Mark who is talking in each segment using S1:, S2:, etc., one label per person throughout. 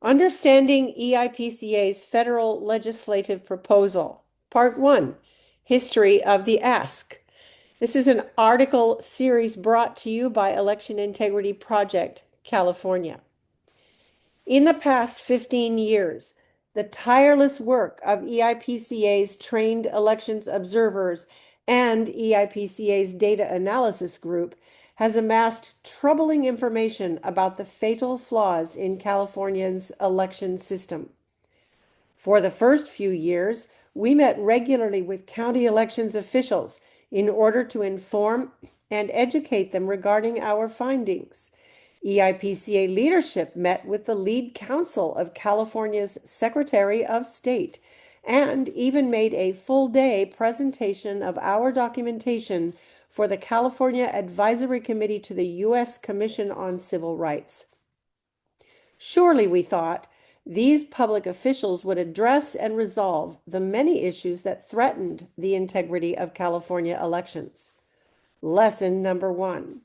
S1: Understanding EIPCa's Federal Legislative Proposal. Part 1, History of the Ask. This is an article series brought to you by Election Integrity Project, California. In the past 15 years, the tireless work of EIPCa's trained elections observers and EIPCa's data analysis group has amassed troubling information about the fatal flaws in California's election system. For the first few years, we met regularly with county elections officials in order to inform and educate them regarding our findings. EIPCa leadership met with the lead counsel of California's Secretary of State and even made a full-day presentation of our documentation for the California Advisory Committee to the U.S. Commission on Civil Rights. Surely, we thought, these public officials would address and resolve the many issues that threatened the integrity of California elections. Lesson number 1.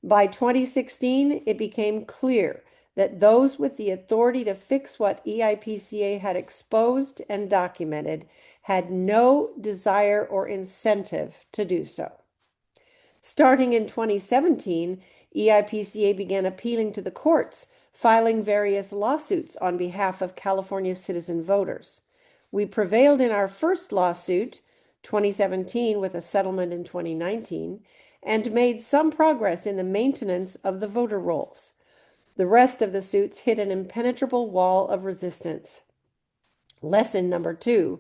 S1: By 2016, it became clear that those with the authority to fix what EIPCa had exposed and documented had no desire or incentive to do so. Starting in 2017, EIPCa began appealing to the courts, filing various lawsuits on behalf of California citizen voters. We prevailed in our first lawsuit, 2017, with a settlement in 2019, and made some progress in the maintenance of the voter rolls. The rest of the suits hit an impenetrable wall of resistance. Lesson number 2.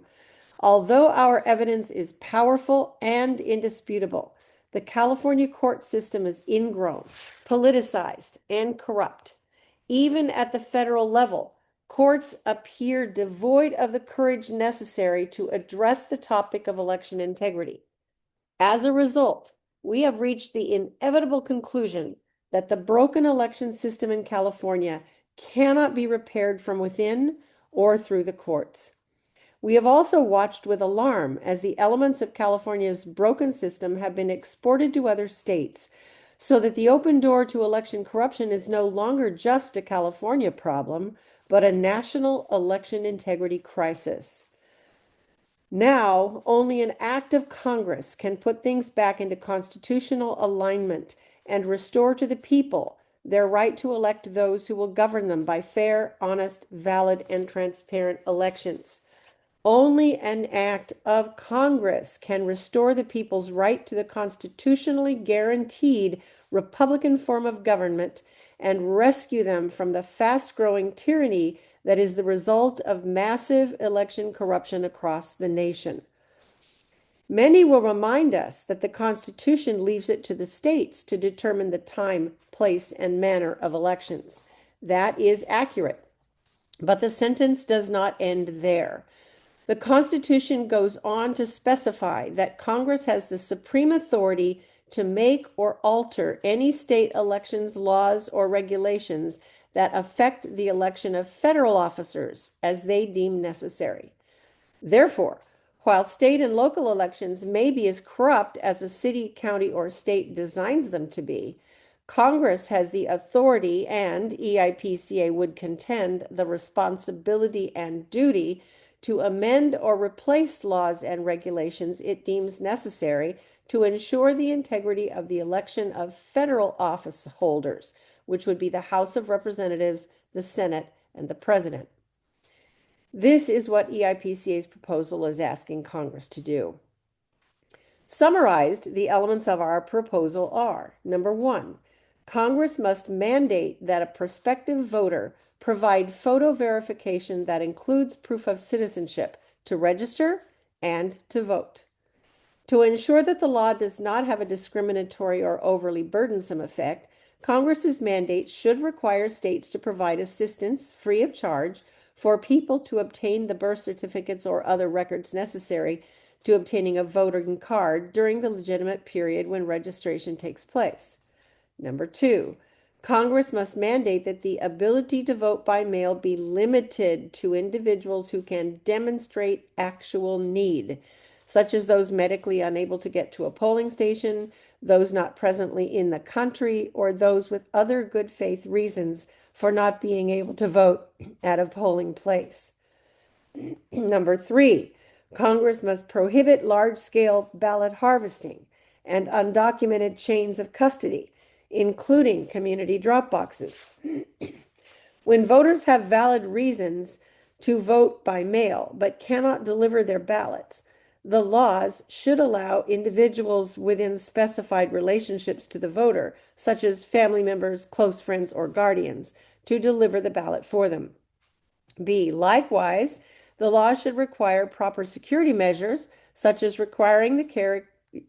S1: Although our evidence is powerful and indisputable, the California court system is ingrown, politicized, and corrupt. Even at the federal level, courts appear devoid of the courage necessary to address the topic of election integrity. As a result, we have reached the inevitable conclusion that the broken election system in California cannot be repaired from within or through the courts. We have also watched with alarm as the elements of California's broken system have been exported to other states, so that the open door to election corruption is no longer just a California problem, but a national election integrity crisis. Now, only an act of Congress can put things back into constitutional alignment and restore to the people their right to elect those who will govern them by fair, honest, valid, and transparent elections. Only an act of Congress can restore the people's right to the constitutionally guaranteed Republican form of government and rescue them from the fast-growing tyranny that is the result of massive election corruption across the nation. Many will remind us that the Constitution leaves it to the states to determine the time, place, and manner of elections. That is accurate. But the sentence does not end there. The Constitution goes on to specify that Congress has the supreme authority to make or alter any state elections laws or regulations that affect the election of federal officers as they deem necessary. Therefore, while state and local elections may be as corrupt as a city, county, or state designs them to be, Congress has the authority and EIPCa would contend the responsibility and duty to amend or replace laws and regulations it deems necessary to ensure the integrity of the election of federal office holders, which would be the House of Representatives, the Senate, and the President. This is what EIPCa's proposal is asking Congress to do. Summarized, the elements of our proposal are: number 1, Congress must mandate that a prospective voter provide photo verification that includes proof of citizenship to register and to vote. To ensure that the law does not have a discriminatory or overly burdensome effect, Congress's mandate should require states to provide assistance free of charge for people to obtain the birth certificates or other records necessary to obtaining a voting card during the legitimate period when registration takes place. Number 2, Congress must mandate that the ability to vote by mail be limited to individuals who can demonstrate actual need, such as those medically unable to get to a polling station, those not presently in the country, or those with other good faith reasons for not being able to vote at a polling place. Number 3, Congress must prohibit large-scale ballot harvesting and undocumented chains of custody, including community drop boxes. When voters have valid reasons to vote by mail but cannot deliver their ballots, the laws should allow individuals within specified relationships to the voter, such as family members, close friends, or guardians, to deliver the ballot for them. B, likewise, the law should require proper security measures, such as requiring the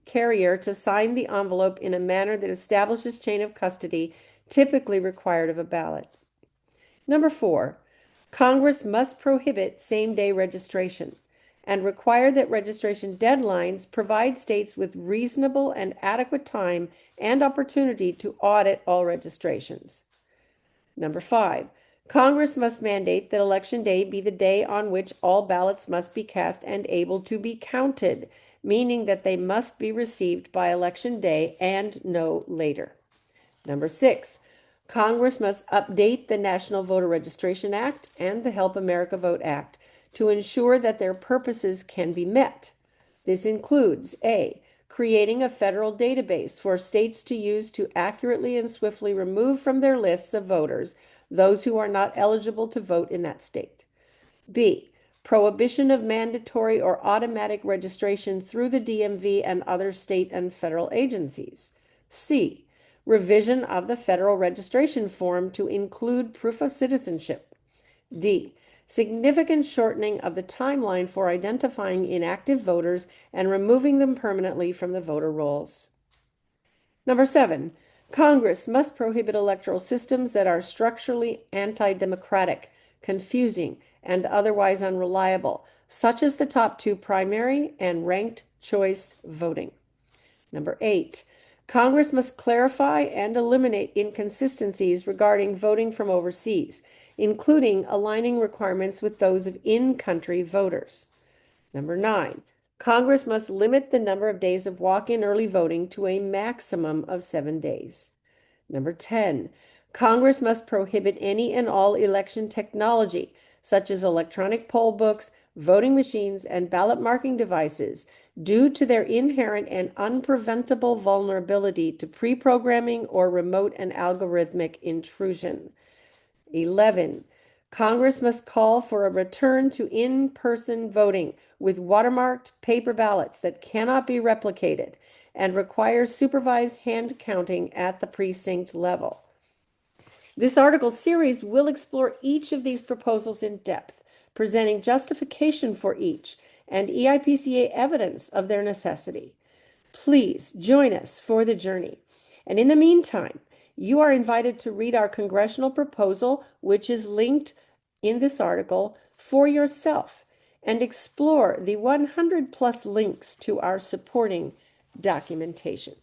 S1: carrier to sign the envelope in a manner that establishes chain of custody typically required of a ballot. Number 4, Congress must prohibit same-day registration and require that registration deadlines provide states with reasonable and adequate time and opportunity to audit all registrations. Number 5, Congress must mandate that Election Day be the day on which all ballots must be cast and able to be counted, meaning that they must be received by Election Day and no later. Number 6, Congress must update the National Voter Registration Act and the Help America Vote Act to ensure that their purposes can be met. This includes A, creating a federal database for states to use to accurately and swiftly remove from their lists of voters those who are not eligible to vote in that state. B, prohibition of mandatory or automatic registration through the DMV and other state and federal agencies. C, revision of the federal registration form to include proof of citizenship. D, significant shortening of the timeline for identifying inactive voters and removing them permanently from the voter rolls. Number 7, Congress must prohibit electoral systems that are structurally anti-democratic, confusing, and otherwise unreliable, such as the top 2 primary and ranked choice voting. Number 8, Congress must clarify and eliminate inconsistencies regarding voting from overseas, including aligning requirements with those of in-country voters. Number 9, Congress must limit the number of days of walk-in early voting to a maximum of 7 days. Number 10, Congress must prohibit any and all election technology, such as electronic poll books, voting machines, and ballot marking devices, due to their inherent and unpreventable vulnerability to pre-programming or remote and algorithmic intrusion. 11, Congress must call for a return to in-person voting with watermarked paper ballots that cannot be replicated and require supervised hand counting at the precinct level. This article series will explore each of these proposals in depth, presenting justification for each and EIPCa evidence of their necessity. Please join us for the journey. And in the meantime, you are invited to read our congressional proposal, which is linked in this article, for yourself, and explore the 100+ links to our supporting documentation.